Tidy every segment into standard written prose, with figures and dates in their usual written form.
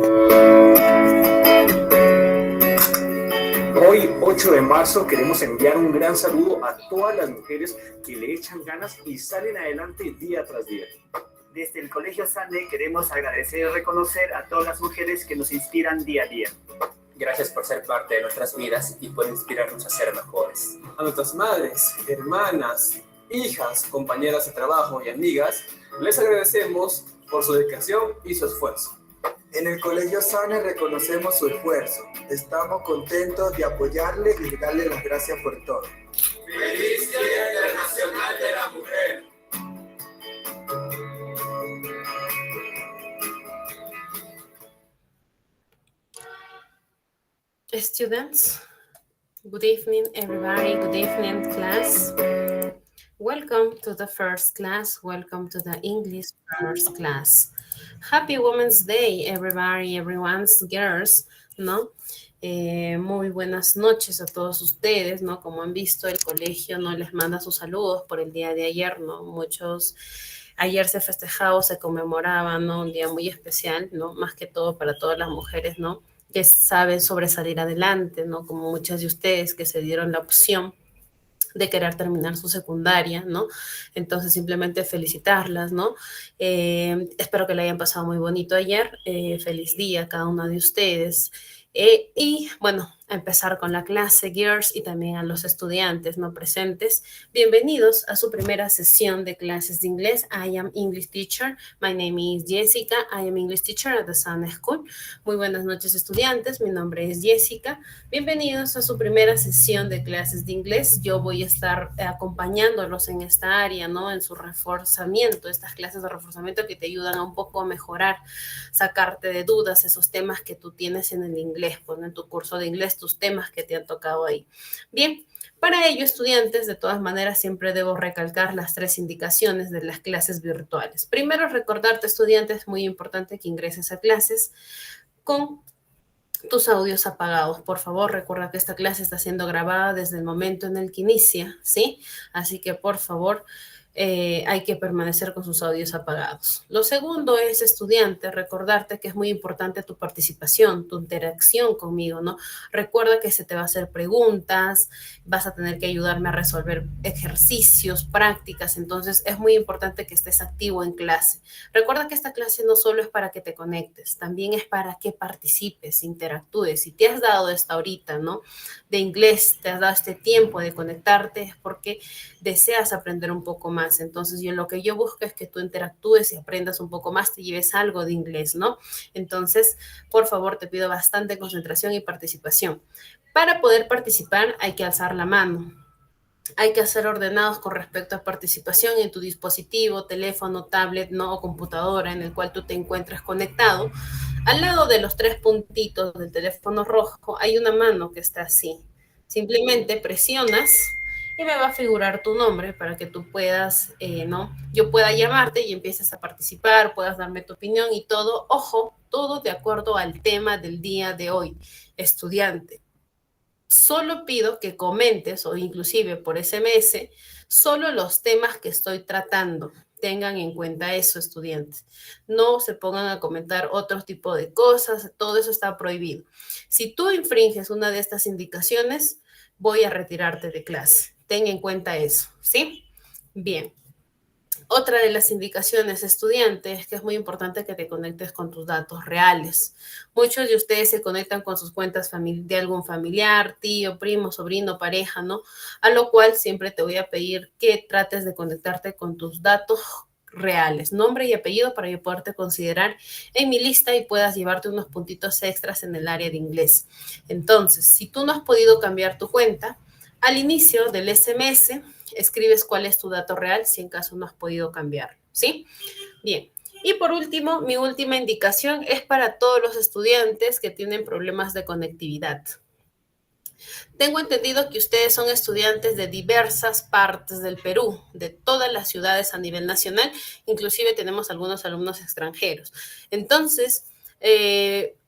Hoy, 8 de marzo, queremos enviar un gran saludo a todas las mujeres que le echan ganas y salen adelante día tras día. Desde el Colegio Sande queremos agradecer y reconocer a todas las mujeres que nos inspiran día a día. Gracias por ser parte de nuestras vidas y por inspirarnos a ser mejores. A nuestras madres, hermanas, hijas, compañeras de trabajo y amigas, les agradecemos por su dedicación y su esfuerzo. En el Colegio Sane reconocemos su esfuerzo. Estamos contentos de apoyarle y darle las gracias por todo. ¡Feliz Día Internacional de la Mujer! Students, good evening everybody, good evening class. Welcome to the first class, welcome to the English first class. Happy Women's Day everybody, everyone's girls, ¿no? Muy buenas noches a todos ustedes, ¿no? Como han visto, el colegio no les manda sus saludos por el día de ayer, ¿no? Ayer se festejaba, se conmemoraba, ¿no? Un día muy especial, ¿no? Más que todo para todas las mujeres, ¿no? Que saben sobresalir adelante, ¿no? Como muchas de ustedes que se dieron la opción de querer terminar su secundaria, ¿no? Entonces, simplemente felicitarlas, ¿no? Espero que le hayan pasado muy bonito ayer. Feliz día a cada una de ustedes. Y, bueno, a empezar con la clase, girls, y también a los estudiantes no presentes. Bienvenidos a su primera sesión de clases de inglés. I am English teacher. My name is Jessica. I am English teacher at the Sun School. Muy buenas noches, estudiantes. Mi nombre es Jessica. Bienvenidos a su primera sesión de clases de inglés. Yo voy a estar acompañándolos en esta área, ¿no? En su reforzamiento, estas clases de reforzamiento que te ayudan a un poco a mejorar, sacarte de dudas esos temas que tú tienes en el inglés, pues, en tu curso de inglés, tus temas que te han tocado ahí. Bien, para ello, estudiantes, de todas maneras, siempre debo recalcar las 3 indicaciones de las clases virtuales. Primero, recordarte, estudiantes, muy importante que ingreses a clases con tus audios apagados. Por favor, recuerda que esta clase está siendo grabada desde el momento en el que inicia, ¿sí? Así que, por favor, hay que permanecer con sus audios apagados. Lo segundo es, estudiante, recordarte que es muy importante tu participación, tu interacción conmigo, ¿no? Recuerda que se te va a hacer preguntas, vas a tener que ayudarme a resolver ejercicios, prácticas, entonces es muy importante que estés activo en clase. Recuerda que esta clase no solo es para que te conectes, también es para que participes, interactúes. Si te has dado esta horita, ¿no? De inglés, te has dado este tiempo de conectarte, es porque deseas aprender un poco más. Entonces, lo que yo busco es que tú interactúes y aprendas un poco más, te lleves algo de inglés, ¿no? Entonces, por favor, te pido bastante concentración y participación. Para poder participar, hay que alzar la mano. Hay que ser ordenados con respecto a participación en tu dispositivo, teléfono, tablet, ¿no? O computadora en el cual tú te encuentres conectado. Al lado de los 3 puntitos del teléfono rojo hay una mano que está así. Simplemente presionas y me va a figurar tu nombre para que tú puedas, ¿no? Yo pueda llamarte y empieces a participar, puedas darme tu opinión y todo, ojo, todo de acuerdo al tema del día de hoy, estudiante. Solo pido que comentes o inclusive por SMS solo los temas que estoy tratando. Tengan en cuenta eso, estudiantes. No se pongan a comentar otro tipo de cosas, todo eso está prohibido. Si tú infringes una de estas indicaciones, voy a retirarte de clase. Ten en cuenta eso, ¿sí? Bien. Otra de las indicaciones, estudiantes, es que es muy importante que te conectes con tus datos reales. Muchos de ustedes se conectan con sus cuentas de algún familiar, tío, primo, sobrino, pareja, ¿no? A lo cual siempre te voy a pedir que trates de conectarte con tus datos reales, nombre y apellido, para yo poderte considerar en mi lista y puedas llevarte unos puntitos extras en el área de inglés. Entonces, si tú no has podido cambiar tu cuenta, al inicio del SMS escribes cuál es tu dato real si en caso no has podido cambiarlo, ¿sí? Bien. Y por último, mi última indicación es para todos los estudiantes que tienen problemas de conectividad. Tengo entendido que ustedes son estudiantes de diversas partes del Perú, de todas las ciudades a nivel nacional, inclusive tenemos algunos alumnos extranjeros. Entonces,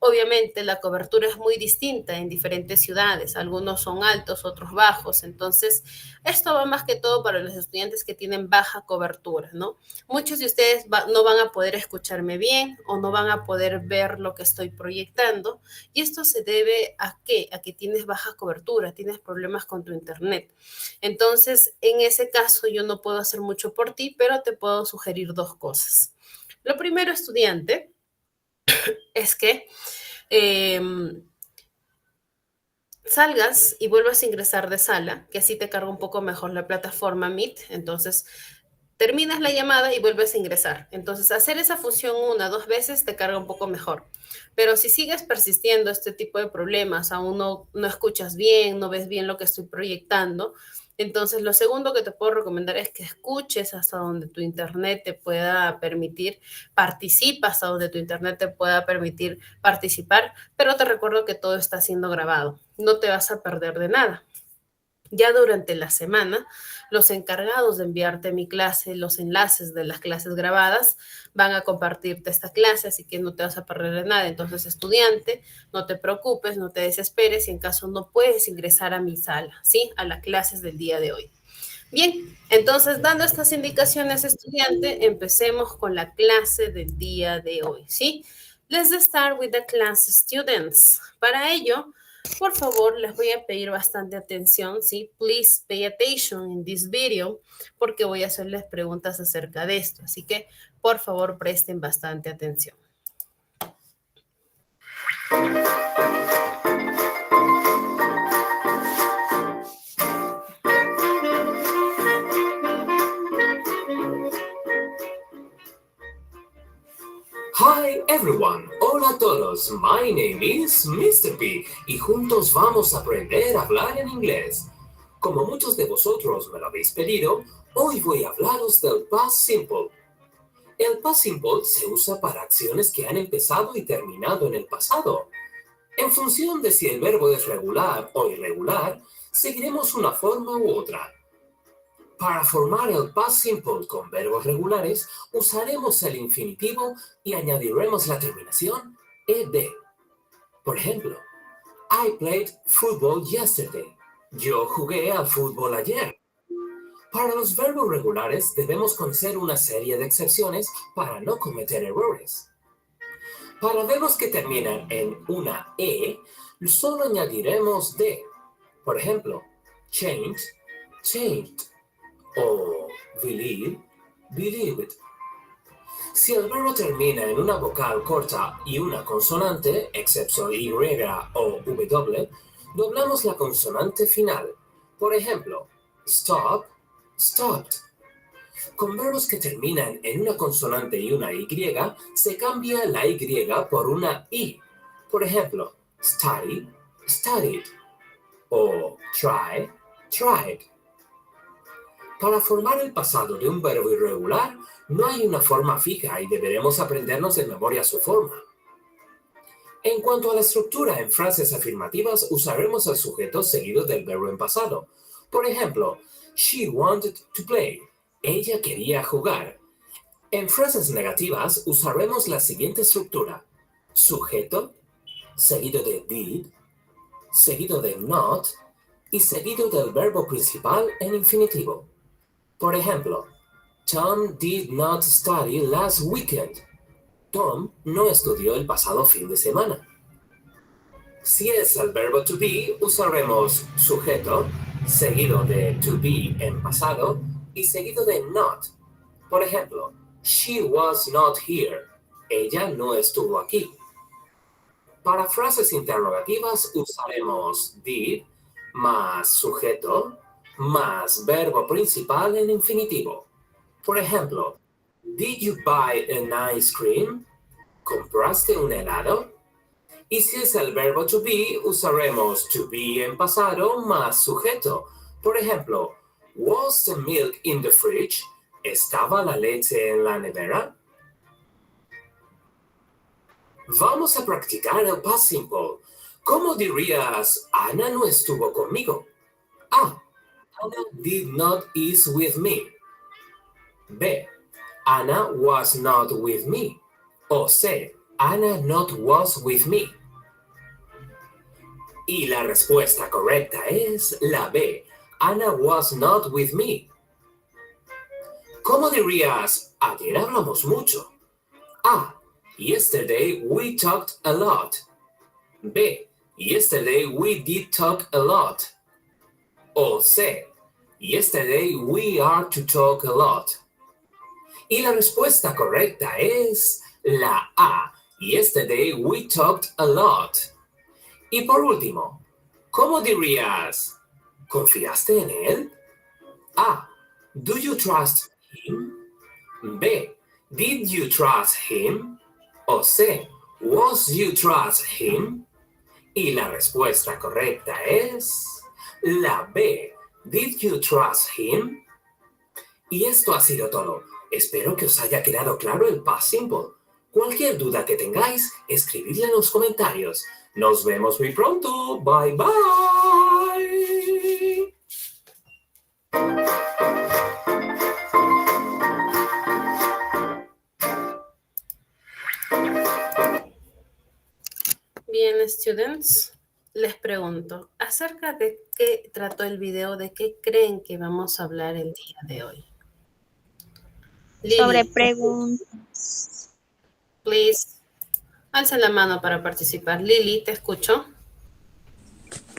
Obviamente la cobertura es muy distinta en diferentes ciudades, algunos son altos, otros bajos, entonces esto va más que todo para los estudiantes que tienen baja cobertura, ¿no? Muchos de ustedes no van a poder escucharme bien o no van a poder ver lo que estoy proyectando, y esto se debe ¿a qué? A que tienes baja cobertura, tienes problemas con tu internet. Entonces, en ese caso yo no puedo hacer mucho por ti, pero te puedo sugerir dos cosas. Lo primero, estudiante, es que salgas y vuelvas a ingresar de sala, que así te carga un poco mejor la plataforma Meet. Entonces, terminas la llamada y vuelves a ingresar. Entonces, hacer esa función 1 o 2 veces te carga un poco mejor. Pero si sigues persistiendo este tipo de problemas, aún no escuchas bien, no ves bien lo que estoy proyectando, entonces lo segundo que te puedo recomendar es que escuches hasta donde tu internet te pueda permitir, participa hasta donde tu internet te pueda permitir participar, pero te recuerdo que todo está siendo grabado, no te vas a perder de nada. Ya durante la semana, los encargados de enviarte mi clase, los enlaces de las clases grabadas, van a compartirte esta clase, así que no te vas a perder de nada. Entonces, estudiante, no te preocupes, no te desesperes si en caso no puedes ingresar a mi sala, ¿sí? A las clases del día de hoy. Bien, entonces, dando estas indicaciones, estudiante, empecemos con la clase del día de hoy, ¿sí? Let's start with the class, students. Para ello, por favor, les voy a pedir bastante atención, ¿sí? Please pay attention in this video, porque voy a hacerles preguntas acerca de esto. Así que, por favor, presten bastante atención. Hi everyone, hola a todos, my name is Mr. P y juntos vamos a aprender a hablar en inglés. Como muchos de vosotros me lo habéis pedido, hoy voy a hablaros del past simple. El past simple se usa para acciones que han empezado y terminado en el pasado. En función de si el verbo es regular o irregular, seguiremos una forma u otra. Para formar el past simple con verbos regulares, usaremos el infinitivo y añadiremos la terminación ed. Por ejemplo, I played football yesterday. Yo jugué al fútbol ayer. Para los verbos regulares debemos conocer una serie de excepciones para no cometer errores. Para verbos que terminan en una e, solo añadiremos de. Por ejemplo, change, changed. O believe, believed. Si el verbo termina en una vocal corta y una consonante, excepto Y o W, doblamos la consonante final. Por ejemplo, stop, stopped. Con verbos que terminan en una consonante y una Y, se cambia la Y por una I. Por ejemplo, study, studied. O try, tried. Para formar el pasado de un verbo irregular, no hay una forma fija y deberemos aprendernos de memoria su forma. En cuanto a la estructura en frases afirmativas, usaremos el sujeto seguido del verbo en pasado. Por ejemplo, she wanted to play. Ella quería jugar. En frases negativas, usaremos la siguiente estructura. Sujeto, seguido de did, seguido de not y seguido del verbo principal en infinitivo. Por ejemplo, Tom did not study last weekend. Tom no estudió el pasado fin de semana. Si es el verbo to be, usaremos sujeto, seguido de to be en pasado y seguido de not. Por ejemplo, she was not here. Ella no estuvo aquí. Para frases interrogativas usaremos did más sujeto más verbo principal en infinitivo. Por ejemplo, did you buy an ice cream? ¿Compraste un helado? Y si es el verbo to be, usaremos to be en pasado más sujeto. Por ejemplo, was the milk in the fridge? ¿Estaba la leche en la nevera? Vamos a practicar el past simple. ¿Cómo dirías, Ana no estuvo conmigo? A. Anna did not eat with me. B. Anna was not with me. O C. Anna not was with me. Y la respuesta correcta es la B. Anna was not with me. ¿Cómo dirías, ayer hablamos mucho? A. Yesterday we talked a lot. B. Yesterday we did talk a lot. O C. Yesterday we are to talk a lot. Y la respuesta correcta es la A. Yesterday we talked a lot. Y por último, ¿cómo dirías, ¿confiaste en él? A. Do you trust him? B. Did you trust him? O C. Was you trust him? Y la respuesta correcta es la B. Did you trust him? Y esto ha sido todo. Espero que os haya quedado claro el past simple. Cualquier duda que tengáis, escribidla en los comentarios. Nos vemos muy pronto. Bye bye. Bien, students, les pregunto, acerca de qué trató el video, de qué creen que vamos a hablar el día de hoy. Lili, Sobre preguntas. please, alza la mano para participar. Lili, te escucho.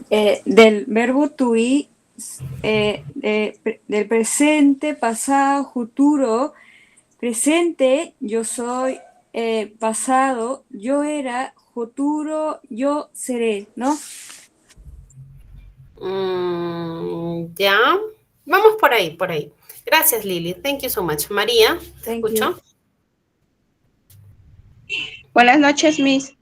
Del verbo to be, del presente, pasado, futuro. Presente, yo soy, pasado, yo era, futuro, yo seré, ¿no? Ya, vamos por ahí, por ahí. Gracias, Lili. Thank you so much. María, ¿te Thank escucho? Buenas noches, Miss.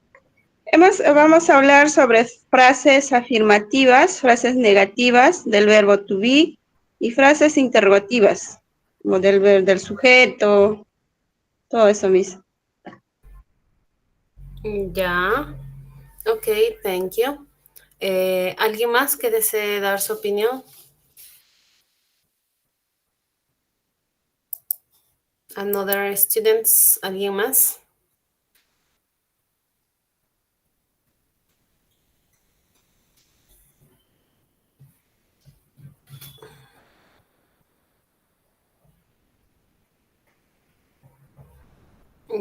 Vamos a hablar sobre frases afirmativas, frases negativas del verbo to be y frases interrogativas, como del sujeto, todo eso, Miss. Ya, ok, thank you. ¿Alguien más que desee dar su opinión? Another students, ¿alguien más?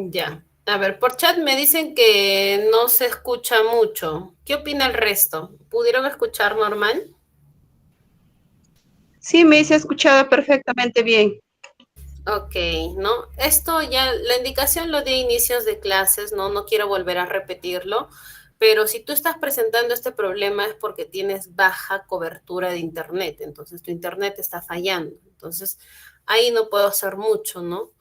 Ya. A ver, por chat me dicen que no se escucha mucho. ¿Qué opina el resto? ¿Pudieron escuchar normal? Sí, Miss, he escuchado perfectamente bien. Ok, ¿no? Esto ya, la indicación lo di a inicios de clases, ¿no? No quiero volver a repetirlo, pero si tú estás presentando este problema es porque tienes baja cobertura de internet, entonces tu internet está fallando. Entonces, ahí no puedo hacer mucho, ¿no?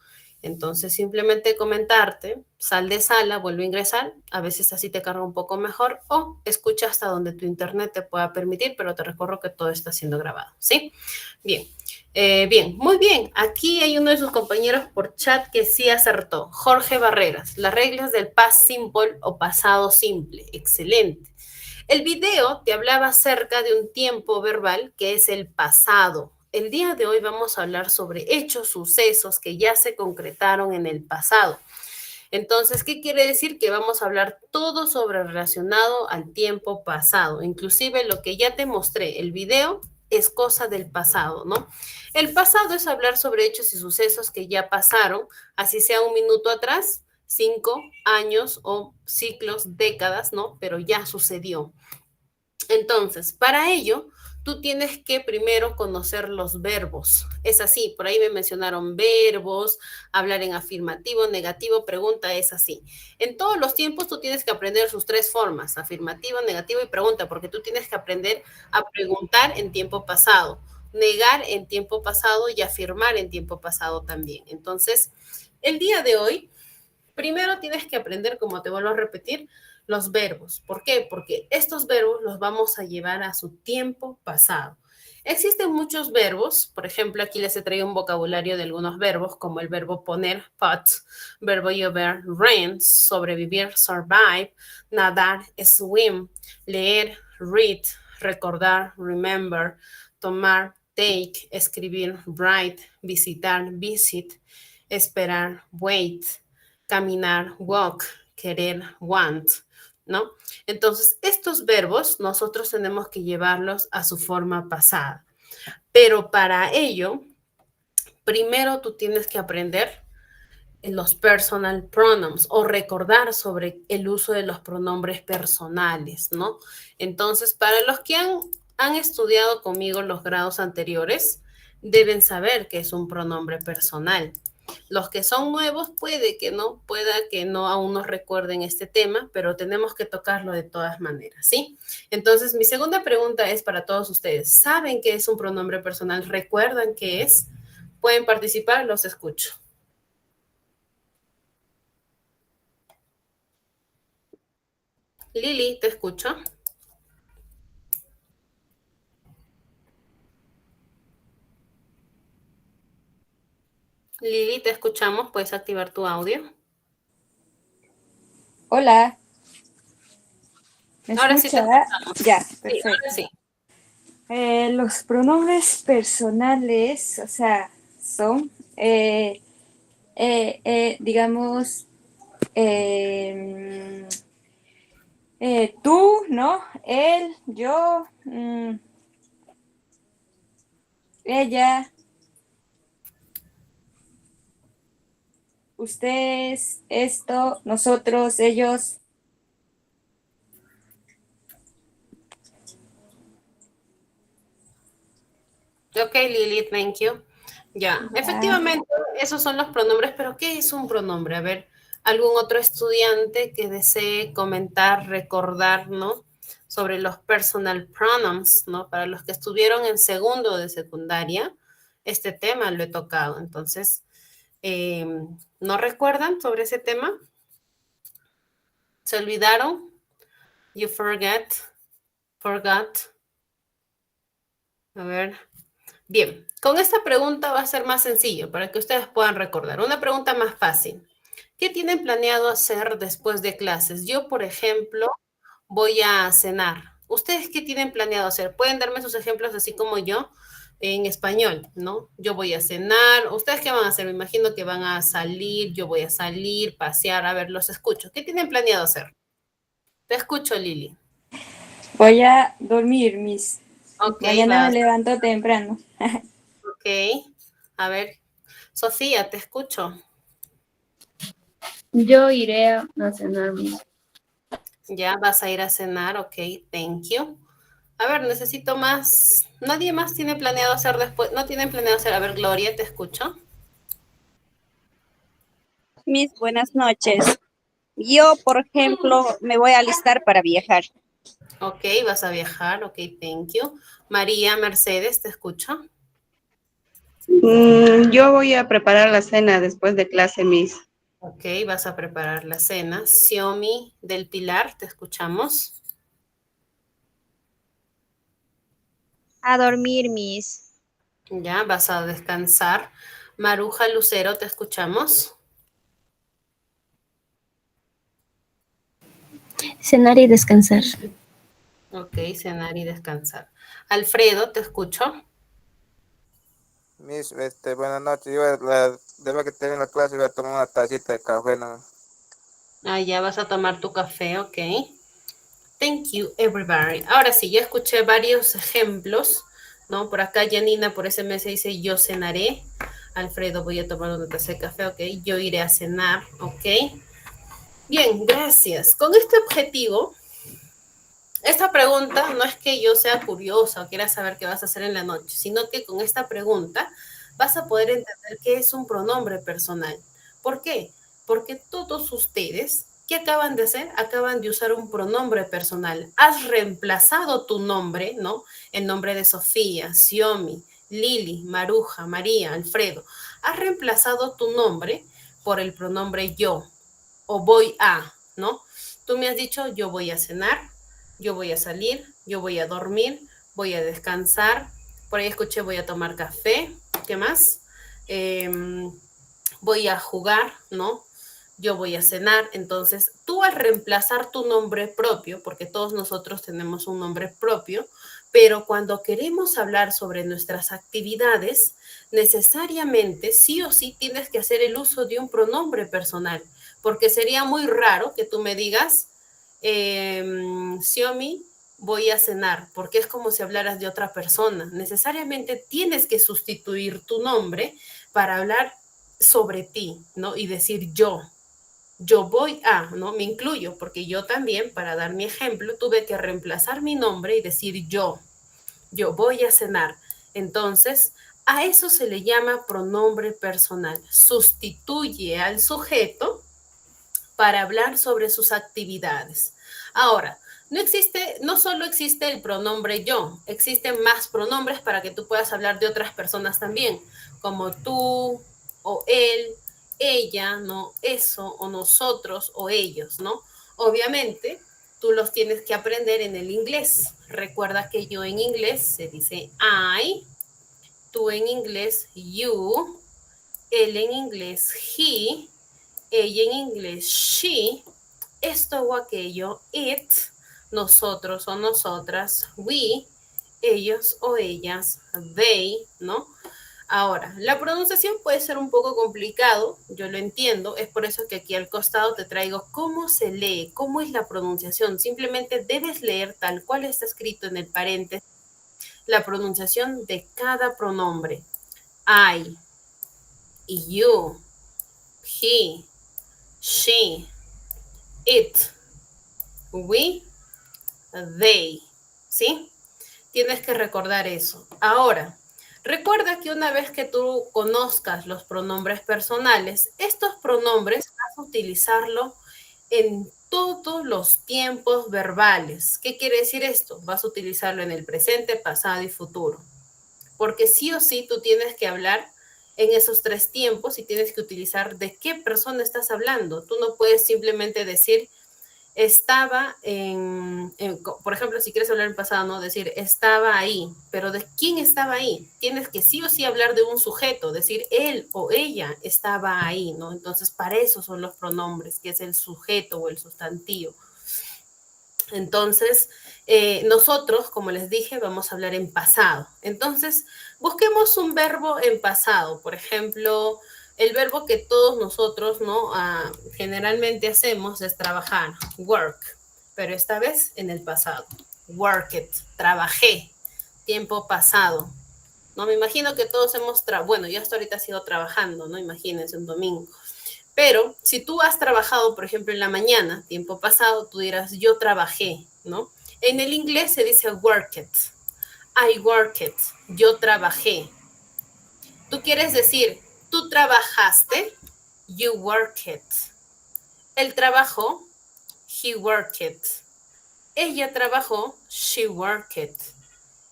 Entonces, simplemente comentarte, sal de sala, vuelve a ingresar, a veces así te carga un poco mejor, o escucha hasta donde tu internet te pueda permitir, pero te recuerdo que todo está siendo grabado, ¿sí? Bien. Bien, muy bien. Aquí hay uno de sus compañeros por chat que sí acertó. Jorge Barreras, las reglas del past simple o pasado simple. Excelente. El video te hablaba acerca de un tiempo verbal que es el pasado. El día de hoy vamos a hablar sobre hechos, sucesos que ya se concretaron en el pasado. Entonces, ¿qué quiere decir? Que vamos a hablar todo sobre relacionado al tiempo pasado. Inclusive lo que ya te mostré, el video es cosa del pasado, ¿no? El pasado es hablar sobre hechos y sucesos que ya pasaron, así sea un minuto atrás, 5 años o ciclos, décadas, ¿no? Pero ya sucedió. Entonces, para ello, tú tienes que primero conocer los verbos. Es así, por ahí me mencionaron verbos, hablar en afirmativo, negativo, pregunta, es así. En todos los tiempos tú tienes que aprender sus tres formas, afirmativo, negativo y pregunta, porque tú tienes que aprender a preguntar en tiempo pasado, negar en tiempo pasado y afirmar en tiempo pasado también. Entonces, el día de hoy, primero tienes que aprender, como te vuelvo a repetir, los verbos. ¿Por qué? Porque estos verbos los vamos a llevar a su tiempo pasado. Existen muchos verbos, por ejemplo, aquí les he traído un vocabulario de algunos verbos, como el verbo poner, pot, verbo llover, rain, sobrevivir, survive, nadar, swim, leer, read, recordar, remember, tomar, take, escribir, write, visitar, visit, esperar, wait, caminar, walk, querer, want, ¿no? Entonces, estos verbos nosotros tenemos que llevarlos a su forma pasada. Pero para ello, primero tú tienes que aprender los personal pronouns o recordar sobre el uso de los pronombres personales, ¿no? Entonces, para los que han estudiado conmigo los grados anteriores, deben saber que es un pronombre personal. Los que son nuevos pueda que no aún no recuerden este tema, pero tenemos que tocarlo de todas maneras, ¿sí? Entonces, mi segunda pregunta es para todos ustedes. ¿Saben qué es un pronombre personal? ¿Recuerdan qué es? Pueden participar, los escucho. Lili, te escucho. Lili, te escuchamos. ¿Puedes activar tu audio? Hola. ¿Me Ahora sí te escucha? escuchamos. Ya, Sí, perfecto. ahora sí. Los pronombres personales, o sea, son, digamos, tú, ¿no? Él, yo, ella, ustedes, esto, nosotros, ellos. Ok, Lili, thank you. Ya, efectivamente, esos son los pronombres, pero ¿qué es un pronombre? A ver, ¿algún otro estudiante que desee comentar, recordar, ¿no? Sobre los personal pronouns, ¿no? Para los que estuvieron en segundo de secundaria, este tema lo he tocado. Entonces, ¿no recuerdan sobre ese tema? ¿Se olvidaron? You forgot. A ver. Bien, con esta pregunta va a ser más sencillo para que ustedes puedan recordar. Una pregunta más fácil. ¿Qué tienen planeado hacer después de clases? Yo, por ejemplo, voy a cenar. ¿Ustedes qué tienen planeado hacer? Pueden darme sus ejemplos así como yo en español, ¿no? Yo voy a cenar. ¿Ustedes qué van a hacer? Me imagino que van a salir, yo voy a salir, pasear, a ver, los escucho. ¿Qué tienen planeado hacer? Te escucho, Lili. Voy a dormir, Miss. Ok, Mañana me levanto temprano. Ok. A ver, Sofía, te escucho. Yo iré a cenar, Miss. Ya vas a ir a cenar, ok, thank you. A ver, necesito más. ¿Nadie más tiene planeado hacer después? ¿No tienen planeado hacer? A ver, Gloria, te escucho. Miss, buenas noches. Yo, por ejemplo, me voy a alistar para viajar. Ok, vas a viajar, ok, thank you. María Mercedes, te escucho. Yo voy a preparar la cena después de clase, Miss. Ok, vas a preparar la cena. Xiaomi del Pilar, te escuchamos. A dormir, Miss. Ya, vas a descansar. Maruja Lucero, te escuchamos. Cenar y descansar. Ok, cenar y descansar. Alfredo, te escucho. Miss, buenas noches. Yo después que termine la clase voy a tomar una tacita de café, ¿no? Ah, ya vas a tomar tu café, ok. Thank you, everybody. Ahora sí, ya escuché varios ejemplos, ¿no? Por acá Janina por SMS dice, yo cenaré. Alfredo, voy a tomar una taza de café, ok. Yo iré a cenar, ok. Bien, gracias. Con este objetivo, esta pregunta no es que yo sea curiosa o quiera saber qué vas a hacer en la noche, sino que con esta pregunta vas a poder entender qué es un pronombre personal. ¿Por qué? Porque todos ustedes, ¿qué acaban de hacer? Acaban de usar un pronombre personal. Has reemplazado tu nombre, ¿no? El nombre de Sofía, Xiaomi, Lili, Maruja, María, Alfredo. Has reemplazado tu nombre por el pronombre yo o voy a, ¿no? Tú me has dicho yo voy a cenar, yo voy a salir, yo voy a dormir, voy a descansar. Por ahí escuché voy a tomar café. ¿Qué más? Voy a jugar, ¿no? Yo voy a cenar. Entonces, tú al reemplazar tu nombre propio, porque todos nosotros tenemos un nombre propio, pero cuando queremos hablar sobre nuestras actividades, necesariamente, sí o sí, tienes que hacer el uso de un pronombre personal. Porque sería muy raro que tú me digas, Xiaomi, voy a cenar, porque es como si hablaras de otra persona. Necesariamente tienes que sustituir tu nombre para hablar sobre ti, ¿no? Y decir yo voy a, ¿no? Me incluyo, porque yo también, para dar mi ejemplo, tuve que reemplazar mi nombre y decir yo voy a cenar. Entonces, a eso se le llama pronombre personal. Sustituye al sujeto para hablar sobre sus actividades. Ahora, no solo existe el pronombre yo, existen más pronombres para que tú puedas hablar de otras personas también, como tú o él, ella, ¿no? Eso o nosotros o ellos, ¿no? Obviamente, tú los tienes que aprender en el inglés. Recuerda que yo en inglés se dice I, tú en inglés you, él en inglés he, ella en inglés she, esto o aquello it, nosotros o nosotras we, ellos o ellas they, ¿no? Ahora, la pronunciación puede ser un poco complicado, yo lo entiendo, es por eso que aquí al costado te traigo cómo se lee, cómo es la pronunciación. Simplemente debes leer tal cual está escrito en el paréntesis la pronunciación de cada pronombre. I, you, he, she, it, we, they, ¿sí? Tienes que recordar eso. Ahora, recuerda que una vez que tú conozcas los pronombres personales, estos pronombres vas a utilizarlo en todos los tiempos verbales. ¿Qué quiere decir esto? Vas a utilizarlo en el presente, pasado y futuro. Porque sí o sí tú tienes que hablar en esos tres tiempos y tienes que utilizar de qué persona estás hablando. Tú no puedes simplemente decir estaba por ejemplo, si quieres hablar en pasado, ¿no? Decir estaba ahí, pero ¿de quién estaba ahí? Tienes que sí o sí hablar de un sujeto, decir él o ella estaba ahí, ¿no? Entonces, para eso son los pronombres, que es el sujeto o el sustantivo. Entonces, nosotros, como les dije, vamos a hablar en pasado. Entonces, busquemos un verbo en pasado. Por ejemplo, el verbo que todos nosotros, ¿no? Generalmente hacemos es trabajar, work, pero esta vez en el pasado. Worked, trabajé, tiempo pasado. No me imagino que todos hemos, bueno, yo hasta ahorita sigo trabajando, ¿no? Imagínense un domingo. Pero si tú has trabajado, por ejemplo, en la mañana, tiempo pasado, tú dirás, yo trabajé, ¿no? En el inglés se dice worked. I worked. Yo trabajé. Tú quieres decir, tú trabajaste. You worked. Él trabajó. He worked. Ella trabajó. She worked.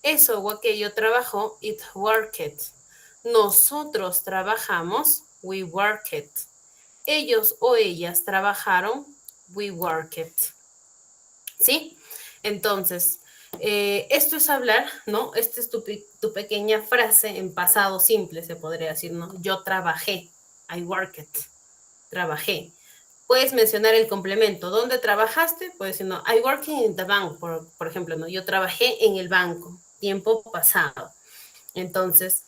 Eso o aquello trabajó. It worked. Nosotros trabajamos. We worked. Ellos o ellas trabajaron, we worked. ¿Sí? Entonces, esto es hablar, ¿no? Esta es tu pequeña frase en pasado simple, se podría decir, ¿no? Yo trabajé, I worked, trabajé. Puedes mencionar el complemento. ¿Dónde trabajaste? Puedes decir, no, I worked in the bank, por ejemplo, ¿no? Yo trabajé en el banco, tiempo pasado. Entonces,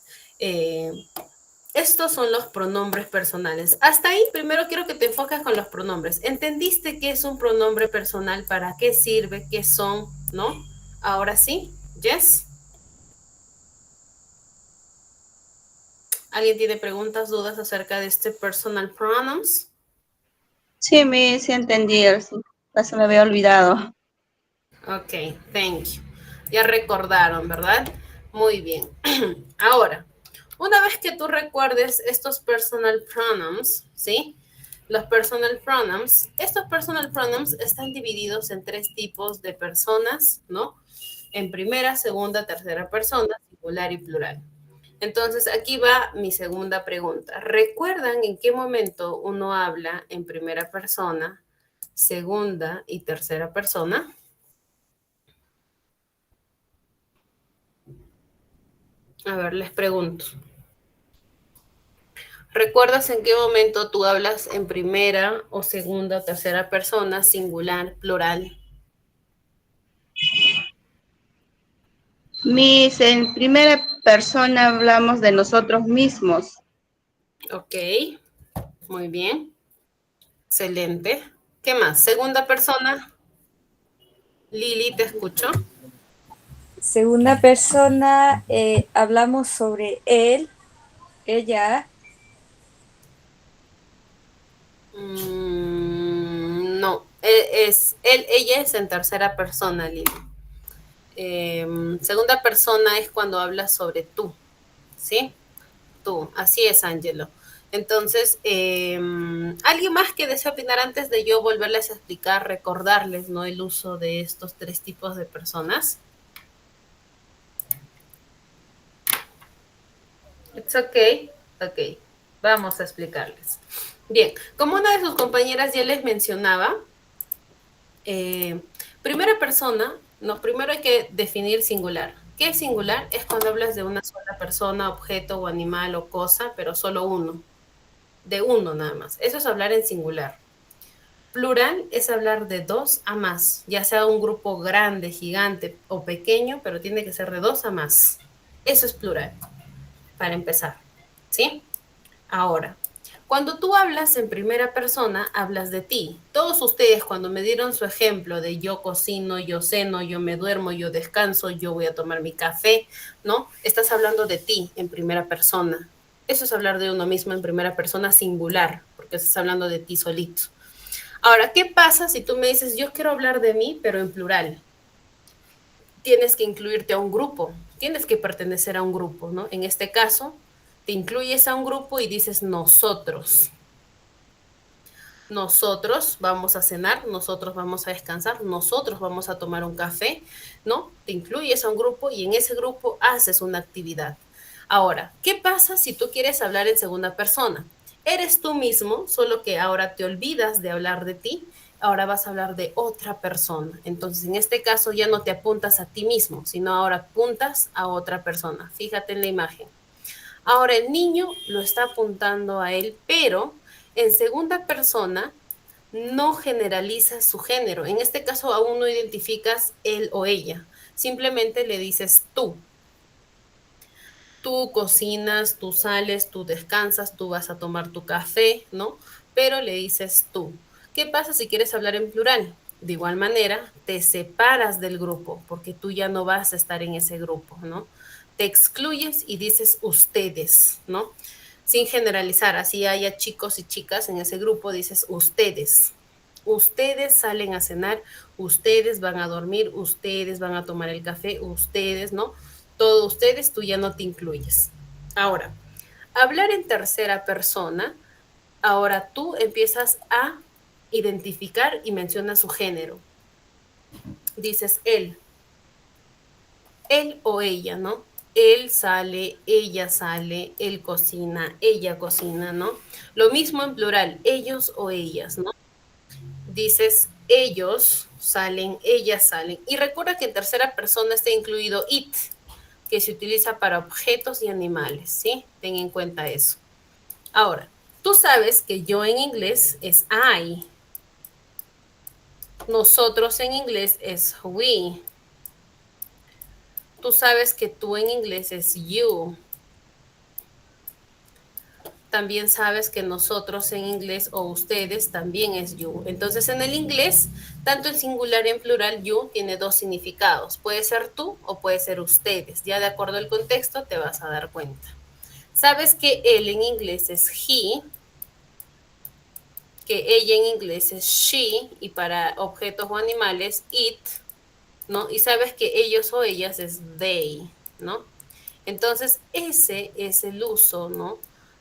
estos son los pronombres personales. Hasta ahí, primero quiero que te enfoques con los pronombres. ¿Entendiste qué es un pronombre personal? ¿Para qué sirve? ¿Qué son? ¿No? Ahora sí, Jess. ¿Alguien tiene preguntas, dudas acerca de este personal pronouns? Sí, sí entendí. Sí, ya se me había olvidado. Ok, thank you. Ya recordaron, ¿verdad? Muy bien. Ahora, una vez que tú recuerdes estos personal pronouns, ¿sí? Los personal pronouns, estos personal pronouns están divididos en tres tipos de personas, ¿no? En primera, segunda, tercera persona, singular y plural. Entonces, aquí va mi segunda pregunta. ¿Recuerdan en qué momento uno habla en primera persona, segunda y tercera persona? A ver, les pregunto. ¿Recuerdas en qué momento tú hablas en primera o segunda o tercera persona, singular, plural? En primera persona hablamos de nosotros mismos. Ok, muy bien. Excelente. ¿Qué más? Segunda persona. Lili, te escucho. Segunda persona, hablamos sobre él, ella. No, ella es en tercera persona, Lili. Segunda persona es cuando hablas sobre tú, ¿sí? Tú, así es, Ángelo. Entonces, ¿alguien más que desea opinar antes de yo volverles a explicar, recordarles, ¿no? El uso de estos 3 tipos de personas? It's okay. Ok, vamos a explicarles. Bien, como una de sus compañeras ya les mencionaba, primera persona, no, primero hay que definir singular. ¿Qué es singular? Es cuando hablas de una sola persona, objeto o animal o cosa, pero solo uno. De uno nada más. Eso es hablar en singular. Plural es hablar de 2 a más, ya sea un grupo grande, gigante o pequeño, pero tiene que ser de 2 a más. Eso es plural, para empezar. ¿Sí? Ahora, cuando tú hablas en primera persona, hablas de ti. Todos ustedes cuando me dieron su ejemplo de yo cocino, yo ceno, yo me duermo, yo descanso, yo voy a tomar mi café, ¿no? Estás hablando de ti en primera persona. Eso es hablar de uno mismo en primera persona singular, porque estás hablando de ti solito. Ahora, ¿qué pasa si tú me dices, yo quiero hablar de mí, pero en plural? Tienes que incluirte a un grupo, tienes que pertenecer a un grupo, ¿no? En este caso, te incluyes a un grupo y dices nosotros. Nosotros vamos a cenar, nosotros vamos a descansar, nosotros vamos a tomar un café, ¿no? Te incluyes a un grupo y en ese grupo haces una actividad. Ahora, ¿qué pasa si tú quieres hablar en segunda persona? Eres tú mismo, solo que ahora te olvidas de hablar de ti, ahora vas a hablar de otra persona. Entonces, en este caso ya no te apuntas a ti mismo, sino ahora apuntas a otra persona. Fíjate en la imagen. Ahora el niño lo está apuntando a él, pero en segunda persona no generaliza su género. En este caso aún no identificas él o ella. Simplemente le dices tú. Tú cocinas, tú sales, tú descansas, tú vas a tomar tu café, ¿no? Pero le dices tú. ¿Qué pasa si quieres hablar en plural? De igual manera, te separas del grupo, porque tú ya no vas a estar en ese grupo, ¿no? Te excluyes y dices ustedes, ¿no? Sin generalizar, así haya chicos y chicas en ese grupo, dices ustedes. Ustedes salen a cenar, ustedes van a dormir, ustedes van a tomar el café, ustedes, ¿no? Todos ustedes, tú ya no te incluyes. Ahora, hablar en tercera persona, ahora tú empiezas a identificar y mencionas su género. Dices él o ella, ¿no? Él sale, él cocina, ella cocina, ¿no? Lo mismo en plural, ellos o ellas, ¿no? Dices ellos salen, ellas salen. Y recuerda que en tercera persona está incluido it, que se utiliza para objetos y animales, ¿sí? Ten en cuenta eso. Ahora, tú sabes que yo en inglés es I. Nosotros en inglés es we. Tú sabes que tú en inglés es you. También sabes que nosotros en inglés o ustedes también es you. Entonces en el inglés, tanto en singular y en plural, you tiene 2 significados. Puede ser tú o puede ser ustedes. Ya de acuerdo al contexto te vas a dar cuenta. Sabes que él en inglés es he, que ella en inglés es she y para objetos o animales it, ¿no? Y sabes que ellos o ellas es they, ¿no? Entonces ese es el uso, ¿no?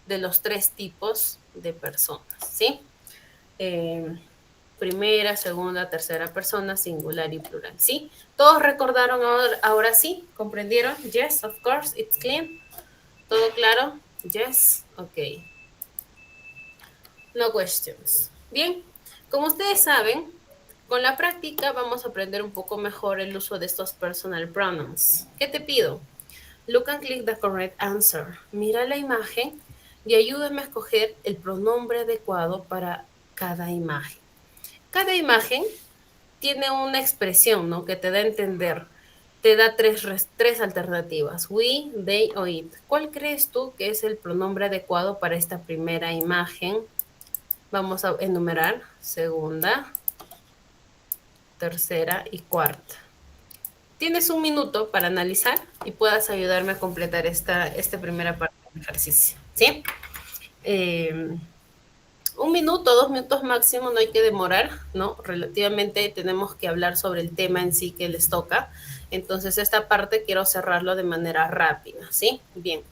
De los 3 tipos de personas, ¿sí? Primera, segunda, tercera persona, singular y plural, ¿sí? ¿Todos recordaron ahora sí? ¿Comprendieron? Yes, of course, it's clear. ¿Todo claro? Yes, ok. No questions. Bien, como ustedes saben, con la práctica vamos a aprender un poco mejor el uso de estos personal pronouns. ¿Qué te pido? Look and click the correct answer. Mira la imagen y ayúdame a escoger el pronombre adecuado para cada imagen. Cada imagen tiene una expresión, ¿no? Que te da a entender. Te da tres alternativas, we, they o it. ¿Cuál crees tú que es el pronombre adecuado para esta primera imagen? Vamos a enumerar segunda, tercera y cuarta. Tienes un minuto para analizar y puedas ayudarme a completar esta primera parte del ejercicio, ¿sí? 1 minuto, 2 minutos máximo, no hay que demorar, ¿no? Relativamente tenemos que hablar sobre el tema en sí que les toca. Entonces, esta parte quiero cerrarlo de manera rápida, ¿sí? Bien.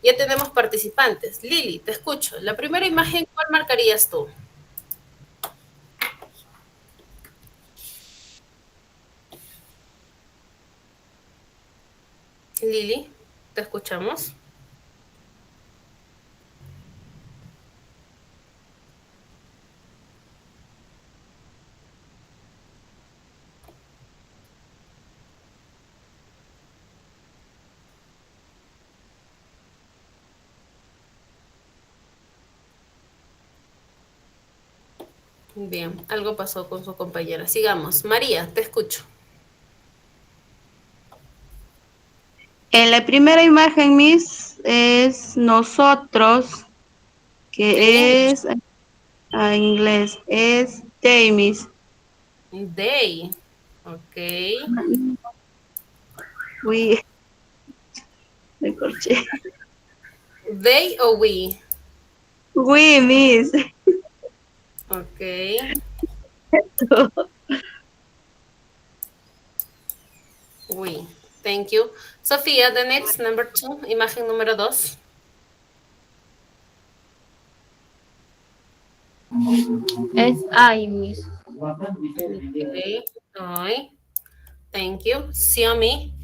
Ya tenemos participantes. Lili, te escucho. La primera imagen, ¿cuál marcarías tú? Lili, te escuchamos. Bien, algo pasó con su compañera. Sigamos. María, te escucho. En la primera imagen, Miss, es nosotros, que es en inglés, es they, Miss. They, ok. We, me corché. They o we. We, Miss. Ok. We, thank you. Sofía, the next, number 2, imagen número 2. Es I, Miss. Okay, I. Thank you. Xiaomi,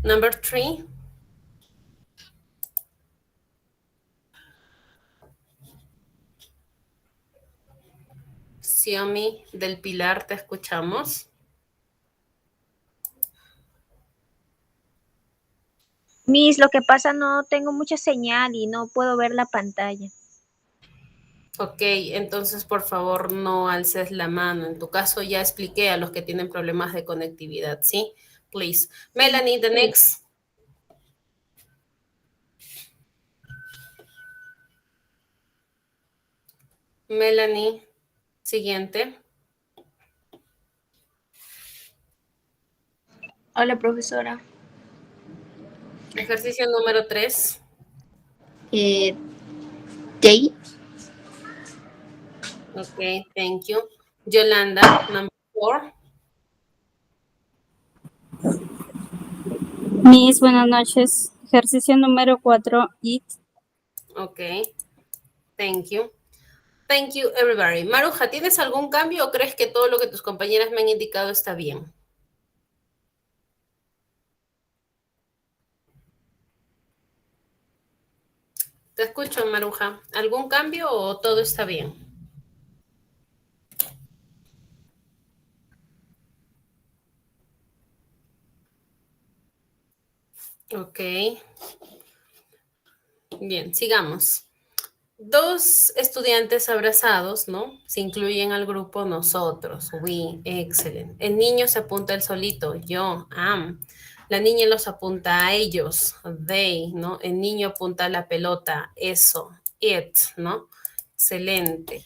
number 3. Xiaomi del Pilar, te escuchamos. Miss, lo que pasa no tengo mucha señal y no puedo ver la pantalla. Ok, entonces por favor no alces la mano. En tu caso ya expliqué a los que tienen problemas de conectividad, ¿sí? Please. Melanie, the next. Melanie, siguiente. Hola, profesora. Ejercicio número 3. They. Ok, thank you. Yolanda, number 4. Miss, buenas noches. Ejercicio número 4, IT. Ok, thank you. Thank you, everybody. Maruja, ¿tienes algún cambio o crees que todo lo que tus compañeras me han indicado está bien? Te escucho, Maruja. ¿Algún cambio o todo está bien? Ok. Bien, sigamos. 2 estudiantes abrazados, ¿no? Se incluyen al grupo nosotros, we, excellent. El niño se apunta él solito, yo, am. La niña los apunta a ellos, they, ¿no? El niño apunta a la pelota, eso, it, ¿no? Excelente.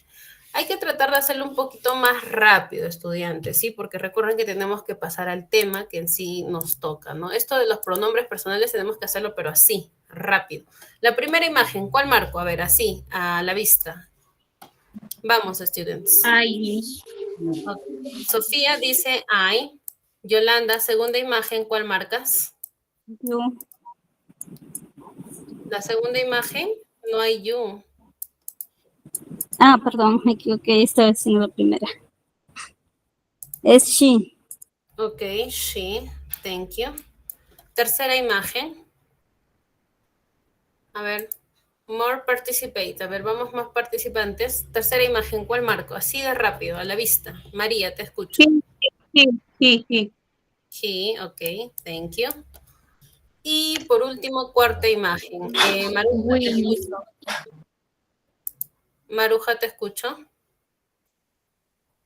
Hay que tratar de hacerlo un poquito más rápido, estudiantes, ¿sí? Porque recuerden que tenemos que pasar al tema que en sí nos toca, ¿no? Esto de los pronombres personales tenemos que hacerlo, pero así, rápido. La primera imagen, ¿cuál marco? A ver, así, a la vista. Vamos, students. I. Okay. Sofía dice I. Yolanda, segunda imagen, ¿cuál marcas? You. La segunda imagen, no hay you. Ah, perdón, me equivoqué. Estaba haciendo la primera. Es she. Ok, she. Thank you. Tercera imagen. A ver, more participate. A ver, vamos más participantes. Tercera imagen, ¿cuál marco? Así de rápido, a la vista. María, te escucho. He. He, ok, thank you. Y por último, cuarta imagen. Maruja, te escucho. Maruja, te escucho.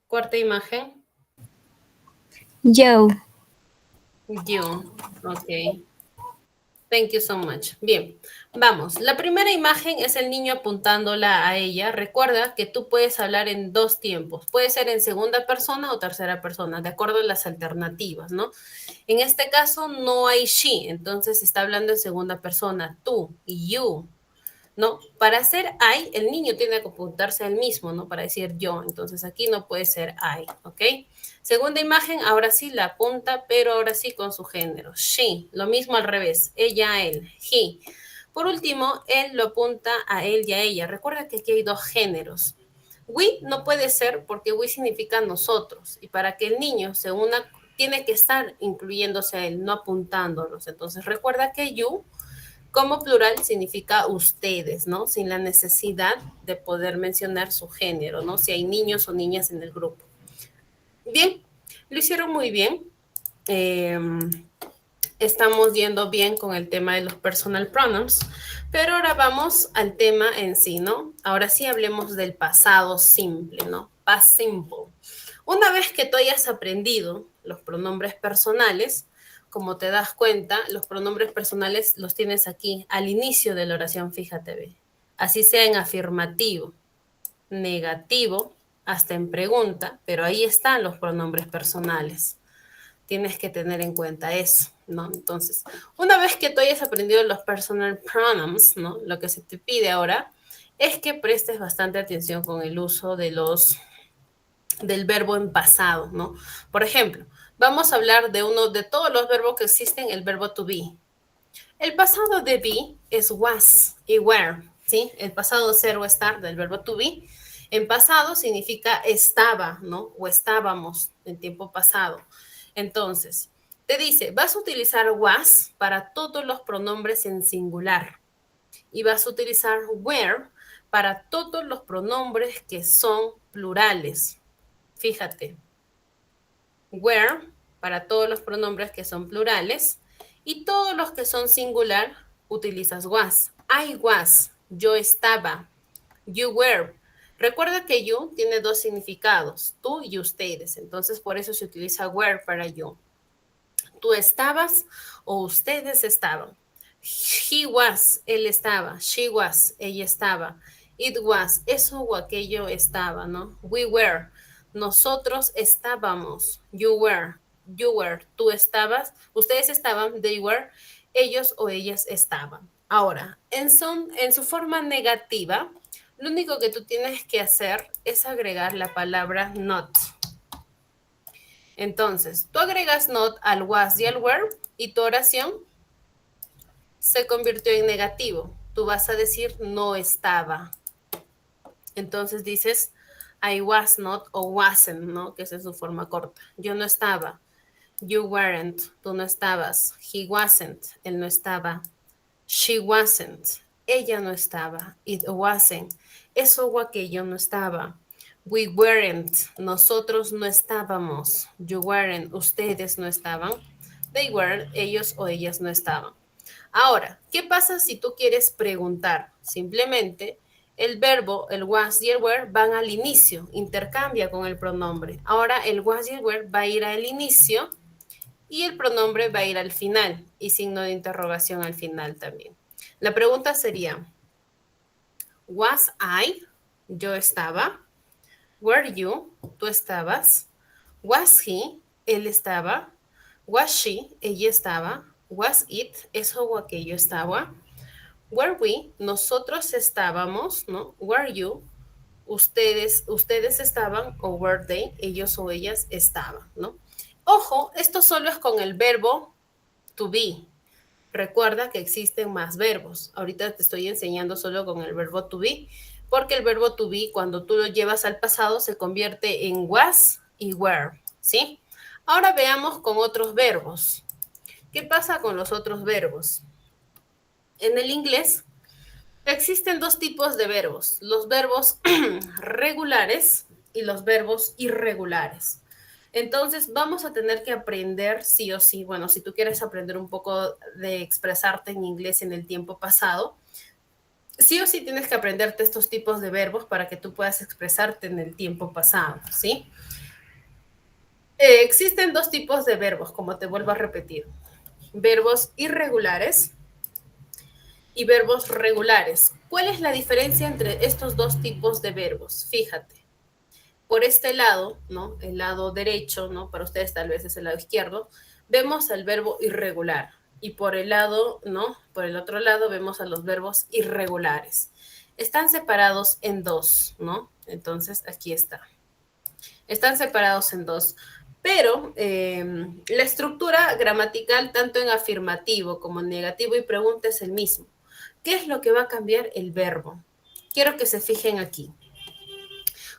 Cuarta imagen. Yo. You, ok. Thank you so much. Bien, vamos. La primera imagen es el niño apuntándola a ella. Recuerda que tú puedes hablar en dos tiempos. Puede ser en segunda persona o tercera persona, de acuerdo a las alternativas, ¿no? En este caso no hay she, entonces está hablando en segunda persona. Tú, you, ¿no? Para hacer I, el niño tiene que apuntarse a él mismo, ¿no? Para decir yo. Entonces aquí no puede ser I, ¿ok? Segunda imagen, ahora sí la apunta, pero ahora sí con su género. She, lo mismo al revés. Ella, él. He. Por último, él lo apunta a él y a ella. Recuerda que aquí hay dos géneros. We no puede ser porque we significa nosotros. Y para que el niño se una, tiene que estar incluyéndose a él, no apuntándolos. Entonces recuerda que you como plural significa ustedes, ¿no? Sin la necesidad de poder mencionar su género, ¿no? Si hay niños o niñas en el grupo. Bien, lo hicieron muy bien. Estamos yendo bien con el tema de los personal pronouns, pero ahora vamos al tema en sí, ¿no? Ahora sí hablemos del pasado simple, ¿no? Past simple. Una vez que tú hayas aprendido los pronombres personales, como te das cuenta, los pronombres personales los tienes aquí al inicio de la oración, fíjate, ve. Así sea en afirmativo, negativo, hasta en pregunta, pero ahí están los pronombres personales. Tienes que tener en cuenta eso, ¿no? Entonces, una vez que tú hayas aprendido los personal pronouns, ¿no? Lo que se te pide ahora es que prestes bastante atención con el uso de del verbo en pasado, ¿no? Por ejemplo, vamos a hablar de uno de todos los verbos que existen, el verbo to be. El pasado de be es was y were, ¿sí? El pasado ser o estar del verbo to be. En pasado significa estaba, ¿no? O estábamos en tiempo pasado. Entonces, te dice, vas a utilizar was para todos los pronombres en singular. Y vas a utilizar were para todos los pronombres que son plurales. Fíjate, were para todos los pronombres que son plurales y todos los que son singular utilizas was. I was, yo estaba. You were. Recuerda que you tiene dos significados, tú y ustedes. Entonces, por eso se utiliza were para you. Tú estabas o ustedes estaban. He was, él estaba. She was, ella estaba. It was, eso o aquello estaba, ¿no? We were. Nosotros estábamos. You were. Tú estabas. Ustedes estaban. They were. Ellos o ellas estaban. Ahora, en su forma negativa, lo único que tú tienes que hacer es agregar la palabra not. Entonces, tú agregas not al was y al were y tu oración se convirtió en negativo. Tú vas a decir no estaba. Entonces dices I was not o wasn't, ¿no? Que esa es su forma corta. Yo no estaba. You weren't. Tú no estabas. He wasn't. Él no estaba. She wasn't. Ella no estaba. It wasn't. Eso o aquello no estaba. We weren't. Nosotros no estábamos. You weren't. Ustedes no estaban. They were. Ellos o ellas no estaban. Ahora, ¿qué pasa si tú quieres preguntar? Simplemente el verbo, el was y el were van al inicio, intercambia con el pronombre. Ahora el was y el were va a ir al inicio y el pronombre va a ir al final y signo de interrogación al final también. La pregunta sería, was I? Yo estaba. Were you? Tú estabas. Was he? Él estaba. Was she? Ella estaba. Was it? Eso o aquello estaba. Were we? Nosotros estábamos, ¿no? Were you? Ustedes estaban, o were they? Ellos o ellas estaban, ¿no? Ojo, esto solo es con el verbo to be. Recuerda que existen más verbos. Ahorita te estoy enseñando solo con el verbo to be, porque el verbo to be, cuando tú lo llevas al pasado, se convierte en was y were, ¿sí? Ahora veamos con otros verbos. ¿Qué pasa con los otros verbos? En el inglés existen dos tipos de verbos, los verbos regulares y los verbos irregulares. Entonces vamos a tener que aprender sí o sí, bueno, si tú quieres aprender un poco de expresarte en inglés en el tiempo pasado, sí o sí tienes que aprenderte estos tipos de verbos para que tú puedas expresarte en el tiempo pasado, ¿sí? Existen dos tipos de verbos, como te vuelvo a repetir. Verbos irregulares y verbos regulares. ¿Cuál es la diferencia entre estos dos tipos de verbos? Fíjate. Por este lado, ¿no? El lado derecho, ¿no? Para ustedes tal vez es el lado izquierdo, vemos al verbo irregular. Y por el lado, ¿no? Por el otro lado vemos a los verbos irregulares. Están separados en dos, ¿no? Entonces, aquí está. Están separados en dos. Pero la estructura gramatical, tanto en afirmativo como en negativo y pregunta, es el mismo. ¿Qué es lo que va a cambiar? El verbo. Quiero que se fijen aquí.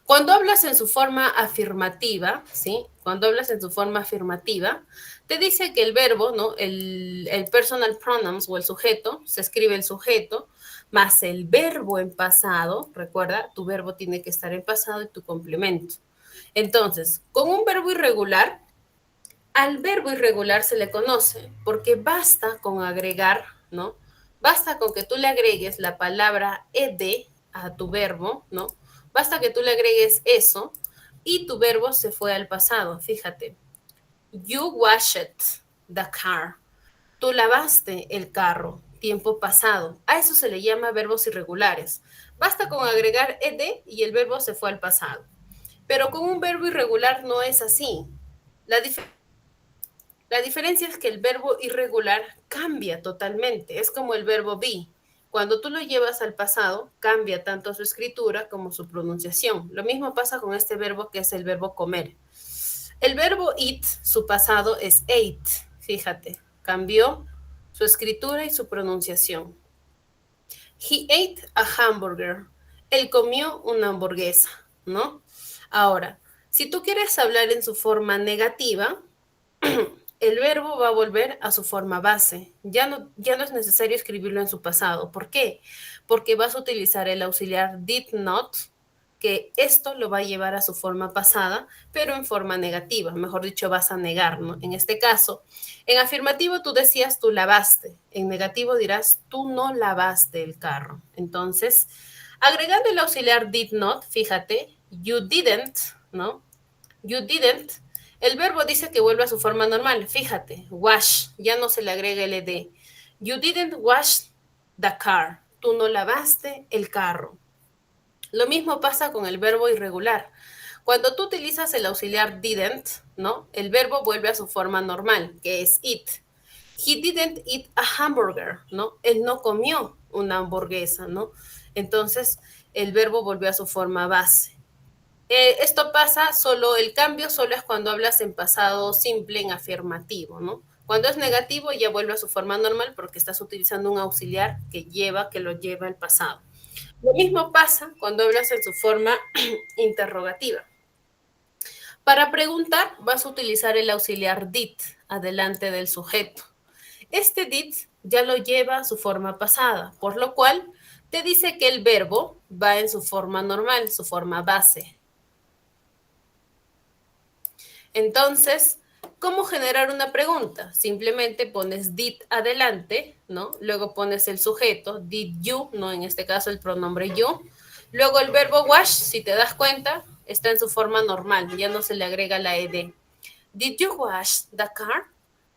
Cuando hablas en su forma afirmativa, ¿sí? Cuando hablas en su forma afirmativa, te dice que el verbo, ¿no? El personal pronouns o el sujeto, se escribe el sujeto, más el verbo en pasado, recuerda, tu verbo tiene que estar en pasado y tu complemento. Entonces, con un verbo irregular, al verbo irregular se le conoce porque basta con agregar, ¿no? Basta con que tú le agregues la palabra ed a tu verbo, ¿no? Basta que tú le agregues eso y tu verbo se fue al pasado. Fíjate. You washed the car. Tú lavaste el carro. Tiempo pasado. A eso se le llama verbos irregulares. Basta con agregar ed y el verbo se fue al pasado. Pero con un verbo irregular no es así. La diferencia es que el verbo irregular cambia totalmente. Es como el verbo be. Cuando tú lo llevas al pasado, cambia tanto su escritura como su pronunciación. Lo mismo pasa con este verbo que es el verbo comer. El verbo eat, su pasado es ate. Fíjate, cambió su escritura y su pronunciación. He ate a hamburger. Él comió una hamburguesa, ¿no? Ahora, si tú quieres hablar en su forma negativa, el verbo va a volver a su forma base. Ya no es necesario escribirlo en su pasado. ¿Por qué? Porque vas a utilizar el auxiliar did not, que esto lo va a llevar a su forma pasada, pero en forma negativa. Mejor dicho, vas a negar, ¿no? En este caso, en afirmativo tú decías tú lavaste. En negativo dirás tú no lavaste el carro. Entonces, agregando el auxiliar did not, fíjate, you didn't, ¿no? You didn't. El verbo dice que vuelve a su forma normal. Fíjate, wash, ya no se le agrega el ed. You didn't wash the car. Tú no lavaste el carro. Lo mismo pasa con el verbo irregular. Cuando tú utilizas el auxiliar didn't, ¿no? El verbo vuelve a su forma normal, que es eat. He didn't eat a hamburger, ¿no? Él no comió una hamburguesa, ¿no? Entonces, el verbo volvió a su forma base. Esto pasa el cambio solo es cuando hablas en pasado simple, en afirmativo, ¿no? Cuando es negativo ya vuelve a su forma normal porque estás utilizando un auxiliar que lo lleva al pasado. Lo mismo pasa cuando hablas en su forma interrogativa. Para preguntar vas a utilizar el auxiliar did adelante del sujeto. Este did ya lo lleva a su forma pasada, por lo cual te dice que el verbo va en su forma normal, su forma base. Entonces, ¿cómo generar una pregunta? Simplemente pones did adelante, ¿no? Luego pones el sujeto, did you, ¿no? En este caso el pronombre you. Luego el verbo wash, si te das cuenta, está en su forma normal, ya no se le agrega la ed. Did you wash the car?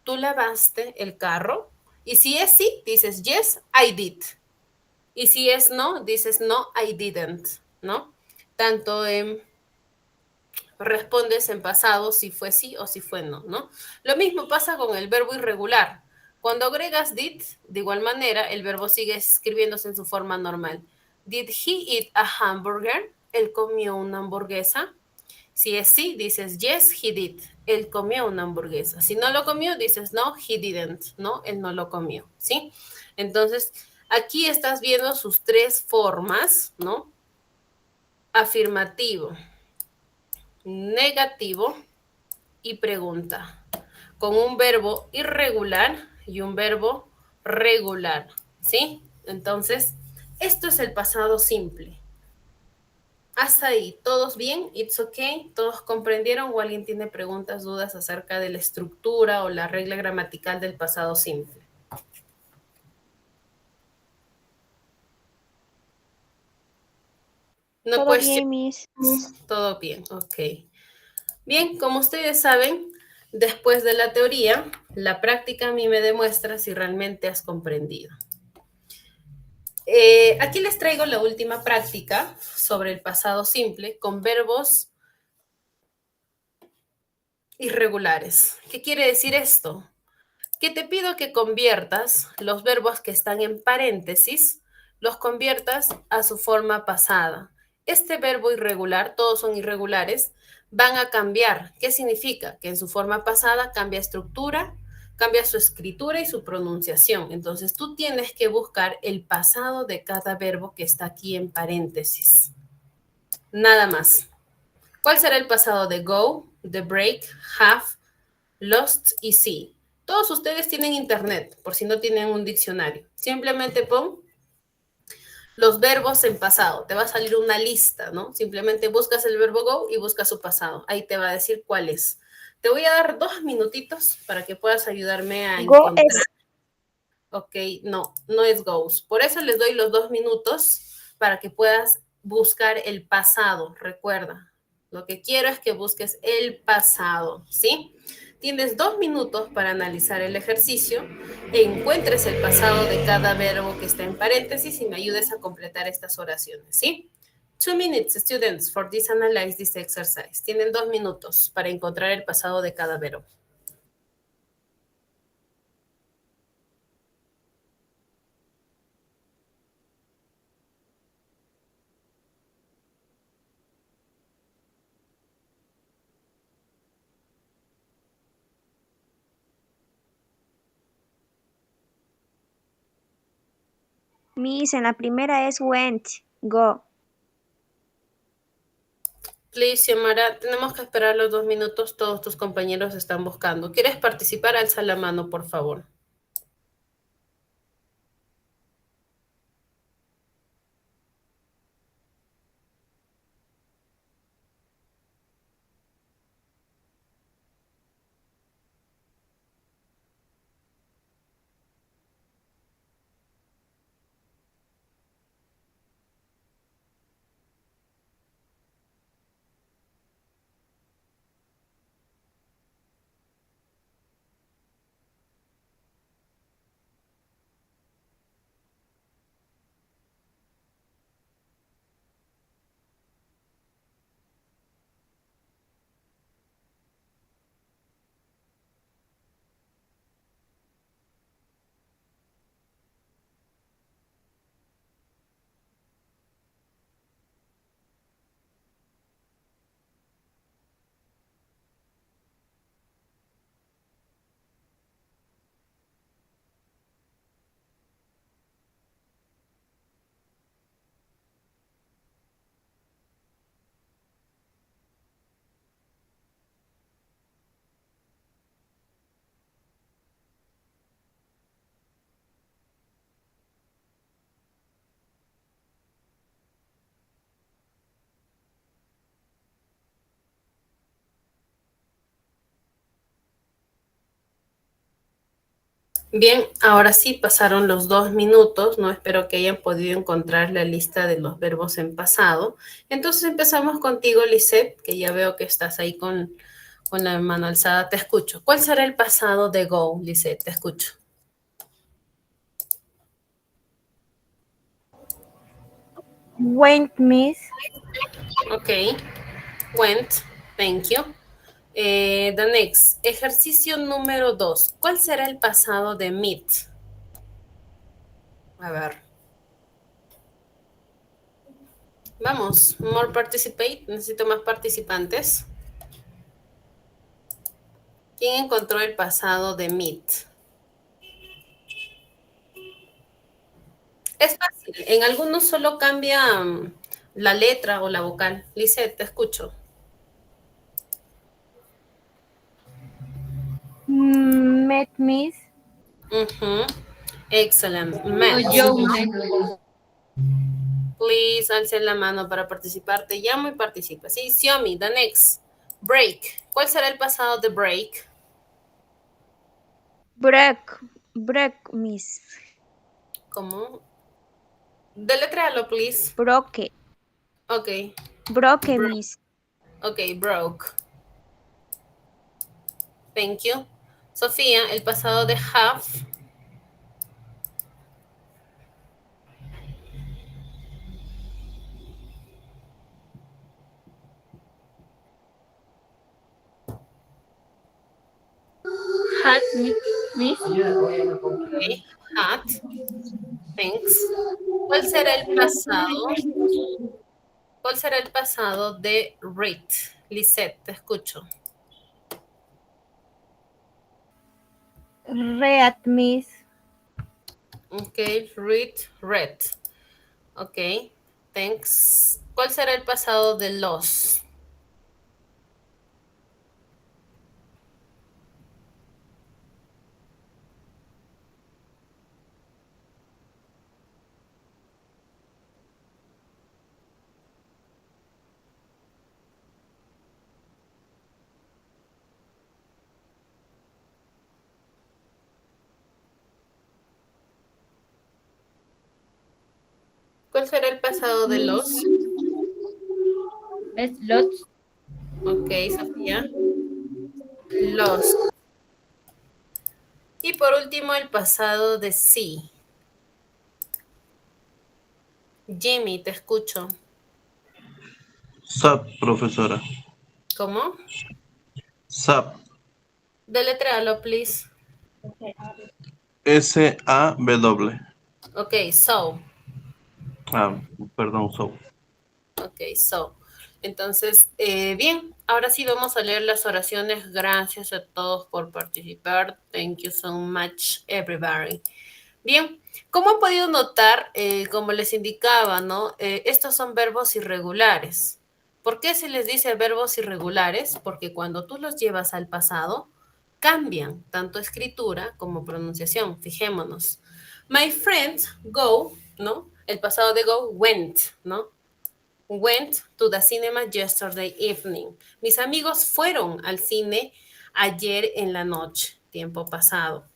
¿Tú lavaste el carro? Y si es sí, dices yes, I did. Y si es no, dices no, I didn't, ¿no? Tanto en respondes en pasado si fue sí o si fue no, ¿no? Lo mismo pasa con el verbo irregular. Cuando agregas did, de igual manera, el verbo sigue escribiéndose en su forma normal. Did he eat a hamburger? ¿Él comió una hamburguesa? Si es sí, dices yes, he did. Él comió una hamburguesa. Si no lo comió, dices no, he didn't, ¿no? Él no lo comió, ¿sí? Entonces, aquí estás viendo sus tres formas, ¿no? Afirmativo, negativo y pregunta, con un verbo irregular y un verbo regular, ¿sí? Entonces, esto es el pasado simple. Hasta ahí, ¿todos bien? ¿It's okay? ¿Todos comprendieron o alguien tiene preguntas, dudas acerca de la estructura o la regla gramatical del pasado simple? No, Todo pues, bien, Miss. todo bien, ok. Bien, como ustedes saben, después de la teoría, la práctica a mí me demuestra si realmente has comprendido. Aquí les traigo la última práctica sobre el pasado simple con verbos irregulares. ¿Qué quiere decir esto? Que te pido que conviertas los verbos que están en paréntesis, los conviertas a su forma pasada. Este verbo irregular, todos son irregulares, van a cambiar. ¿Qué significa? Que en su forma pasada cambia estructura, cambia su escritura y su pronunciación. Entonces tú tienes que buscar el pasado de cada verbo que está aquí en paréntesis. Nada más. ¿Cuál será el pasado de go, de break, have, lost y see? Todos ustedes tienen internet, por si no tienen un diccionario. Simplemente pon los verbos en pasado. Te va a salir una lista, ¿no? Simplemente buscas el verbo go y buscas su pasado. Ahí te va a decir cuál es. Te voy a dar 2 minutitos para que puedas ayudarme a Go encontrar. es. Ok, no es goes. Por eso les doy los 2 minutos para que puedas buscar el pasado. Recuerda, lo que quiero es que busques el pasado, ¿sí? Tienes 2 minutos para analizar el ejercicio, encuentres el pasado de cada verbo que está en paréntesis y me ayudes a completar estas oraciones, ¿sí? 2 minutes, students, for this analyze this exercise. Tienen 2 minutos para encontrar el pasado de cada verbo. Miss, en la primera es went, go. Please, Xiomara, tenemos que esperar los 2 minutos. Todos tus compañeros están buscando. ¿Quieres participar? Alza la mano, por favor. Bien, ahora sí pasaron los 2 minutos, ¿no? Espero que hayan podido encontrar la lista de los verbos en pasado. Entonces empezamos contigo, Lisette, que ya veo que estás ahí con la mano alzada. Te escucho. ¿Cuál será el pasado de go, Lisette? Te escucho. Went, Miss. Ok. Went. Thank you. The next. Ejercicio número 2. ¿Cuál será el pasado de meet? A ver. Vamos. More participate. Necesito más participantes. ¿Quién encontró el pasado de meet? Es fácil. En algunos solo cambia la letra o la vocal. Lisette, te escucho. Met, Miss. Excellent. Met. Please, alce la mano para participar. Te llamo y participa. Sí, Xiaomi, the next. Break. ¿Cuál será el pasado de break? Break, Miss. ¿Cómo? Deletréalo, please. Broke. Ok. Broke, Miss. Ok, broke. Thank you. Sofía, el pasado de have. Hat, Miss. Okay, had. Thanks. ¿Cuál será el pasado? ¿Cuál será el pasado de read? Lisette, te escucho. Read, Miss. Ok, read. Ok, thanks. ¿Cuál será el pasado de los? ¿Cuál será el pasado de los? Es lots. Ok, Sofía. Los. Y por último, el pasado de sí. Jimmy, te escucho. SAP, profesora. ¿Cómo? SAP. Deletréalo, please. S-A-W. Ok, so. Ah, perdón, so. Ok, so. Entonces, bien, ahora sí vamos a leer las oraciones. Gracias a todos por participar. Thank you so much, everybody. Bien, como han podido notar, como les indicaba, ¿no? Estos son verbos irregulares. ¿Por qué se les dice verbos irregulares? Porque cuando tú los llevas al pasado, cambian tanto escritura como pronunciación. Fijémonos. My friend go, ¿no? El pasado de go, went, ¿no? Went to the cinema yesterday evening. Mis amigos fueron al cine ayer en la noche, tiempo pasado.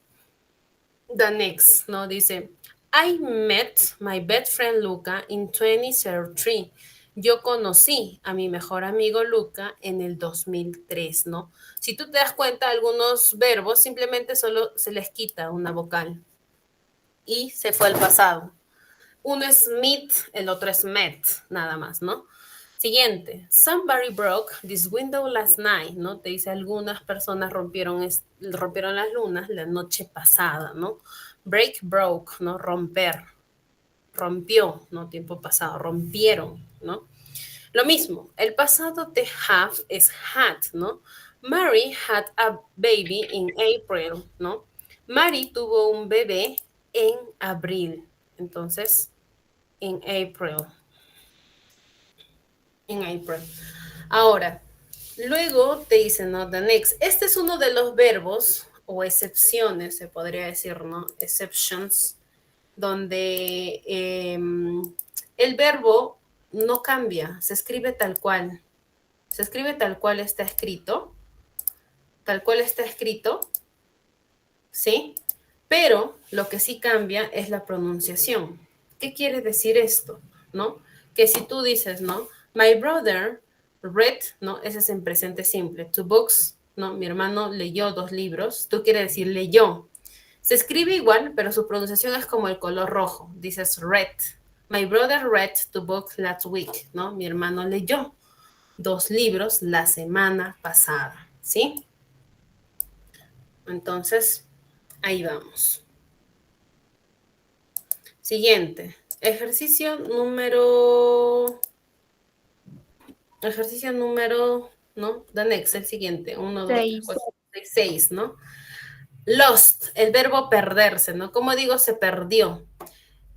The next, ¿no? Dice, I met my best friend Luca in 2003. Yo conocí a mi mejor amigo Luca en el 2003, ¿no? Si tú te das cuenta, algunos verbos simplemente solo se les quita una vocal y se fue al pasado. Uno es meet, el otro es met, nada más, ¿no? Siguiente, somebody broke this window last night, ¿no? Te dice, algunas personas rompieron las lunas la noche pasada, ¿no? Break, broke, ¿no? Romper, rompió, ¿no? Tiempo pasado, rompieron, ¿no? Lo mismo, el pasado de have es had, ¿no? Mary had a baby in April, ¿no? Mary tuvo un bebé en abril, entonces, en April. En April. Ahora, luego te dicen, ¿no? The next. Este es uno de los verbos o excepciones, se podría decir, ¿no? Exceptions, donde el verbo no cambia, se escribe tal cual. Se escribe tal cual está escrito. Tal cual está escrito. ¿Sí? Pero lo que sí cambia es la pronunciación. ¿Qué quiere decir esto? ¿No? Que si tú dices, ¿no? My brother read, ¿no? Ese es en presente simple. Two books, ¿no? Mi hermano leyó 2 libros. Tú quieres decir leyó. Se escribe igual, pero su pronunciación es como el color rojo. Dices read. My brother read 2 books last week, ¿no? Mi hermano leyó 2 libros la semana pasada, ¿sí? Entonces, ahí vamos. Siguiente. Ejercicio número, ¿no? The next, el siguiente. 1, 2, 3, 4, 5, 6, ¿no? Lost, el verbo perderse, ¿no? Como digo, se perdió.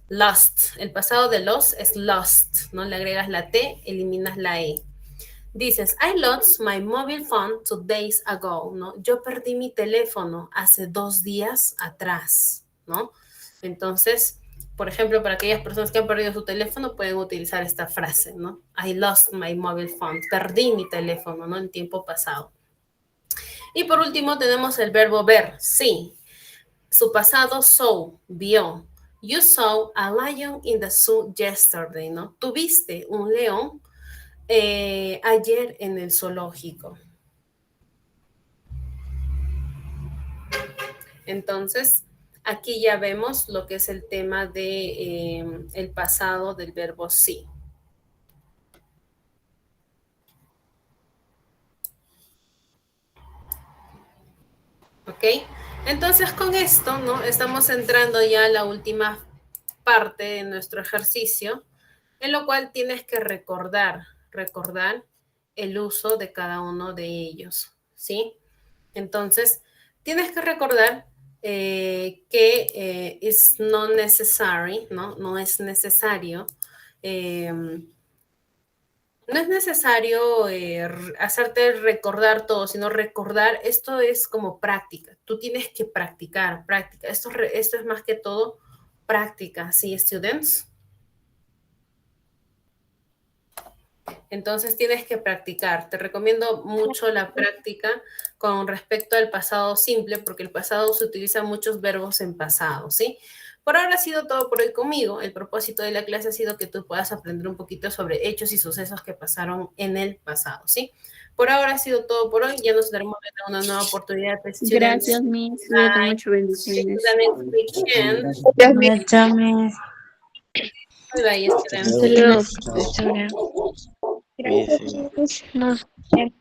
Lost, el pasado de lost es lost, ¿no? Le agregas la T, eliminas la E. Dices, I lost my mobile phone 2 days ago, ¿no? Yo perdí mi teléfono hace 2 días atrás, ¿no? Entonces, por ejemplo, para aquellas personas que han perdido su teléfono, pueden utilizar esta frase, ¿no? I lost my mobile phone. Perdí mi teléfono, ¿no? En tiempo pasado. Y por último tenemos el verbo ver, sí. Su pasado, saw, vio. You saw a lion in the zoo yesterday, ¿no? Tuviste un león ayer en el zoológico. Entonces, aquí ya vemos lo que es el tema de el pasado del verbo sí. ¿Ok? Entonces, con esto, ¿no? Estamos entrando ya a la última parte de nuestro ejercicio, en lo cual tienes que recordar el uso de cada uno de ellos, ¿sí? Entonces, tienes que recordar que is not necessary, ¿no? No es necesario. No es necesario hacerte recordar todo, sino recordar, esto es como práctica. Tú tienes que practicar, práctica. Esto es más que todo práctica, ¿sí, students? Entonces tienes que practicar. Te recomiendo mucho la práctica con respecto al pasado simple, porque el pasado se utiliza muchos verbos en pasado, ¿sí? Por ahora ha sido todo por hoy conmigo. El propósito de la clase ha sido que tú puedas aprender un poquito sobre hechos y sucesos que pasaron en el pasado, ¿sí? Por ahora ha sido todo por hoy. Ya nos daremos una nueva oportunidad. Gracias, Miss. Cuídate mucho, bendiciones. Gracias, Miss. Bye, students. Hasta luego, profesora. Gracias, chicos. Nos vemos.